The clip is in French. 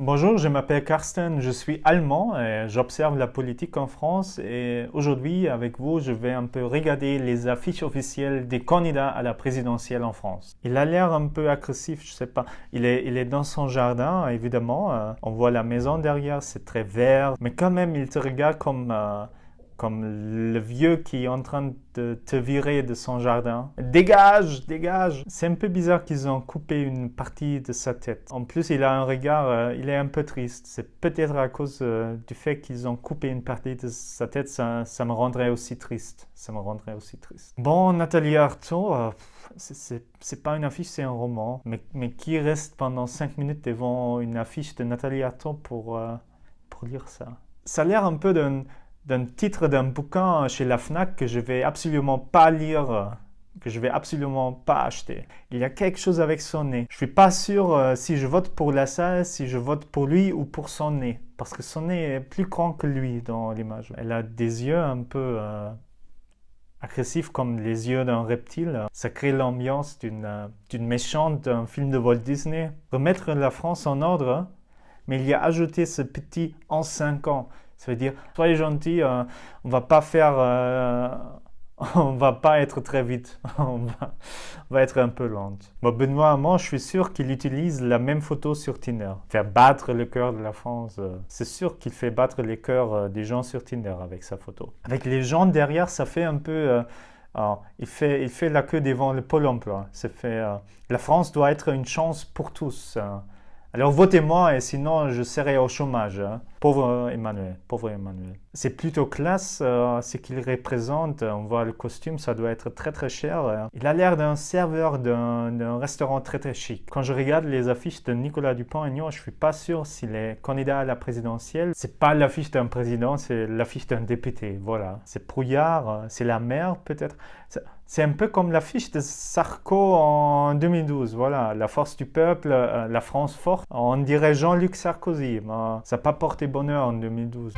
Bonjour, je m'appelle Carsten, je suis allemand et j'observe la politique en France et aujourd'hui avec vous je vais un peu regarder les affiches officielles des candidats à la présidentielle en France. Il a l'air un peu agressif, je sais pas, il est dans son jardin évidemment, on voit la maison derrière, c'est très vert, mais quand même il te regarde comme le vieux qui est en train de te virer de son jardin. Dégage, dégage! C'est un peu bizarre qu'ils ont coupé une partie de sa tête. En plus, il a un regard, il est un peu triste. C'est peut-être à cause du fait qu'ils ont coupé une partie de sa tête, ça me rendrait aussi triste. Ça me rendrait aussi triste. Bon, Nathalie Arthaud, c'est pas une affiche, c'est un roman. Mais qui reste pendant 5 minutes devant une affiche de Nathalie Arthaud pour lire ça? Ça a l'air un peu d'un titre d'un bouquin chez la Fnac que je vais absolument pas lire, que je vais absolument pas acheter. Il y a quelque chose avec son nez. Je suis pas sûr si je vote pour Lassalle, si je vote pour lui ou pour son nez. Parce que son nez est plus grand que lui dans l'image. Elle a des yeux un peu agressifs comme les yeux d'un reptile. Ça crée l'ambiance d'une méchante d'un film de Walt Disney. Remettre la France en ordre, mais il y a ajouté ce petit « en 5 ans ». Ça veut dire, soyez gentils, on va pas on va pas être très vite, on va être un peu lente. Bon, Benoît Hamon, je suis sûr qu'il utilise la même photo sur Tinder. Faire battre le cœur de la France, c'est sûr qu'il fait battre les cœurs des gens sur Tinder avec sa photo. Avec les gens derrière, ça fait un peu... il fait la queue devant le Pôle emploi. La France doit être une chance pour tous. Alors votez-moi et sinon je serai au chômage. Pauvre Emmanuel, pauvre Emmanuel. C'est plutôt classe ce qu'il représente. On voit le costume, ça doit être très très cher. Il a l'air d'un serveur d'un restaurant très très chic. Quand je regarde les affiches de Nicolas Dupont-Aignan, je suis pas sûr s'il est candidat à la présidentielle. C'est pas l'affiche d'un président, c'est l'affiche d'un député. Voilà. C'est Brouillard, c'est la mer peut-être. C'est un peu comme l'affiche de Sarko en 2012. Voilà, la force du peuple, la France forte. On dirait Jean-Luc Sarkozy. Ça n'a pas porté bonheur en 2012.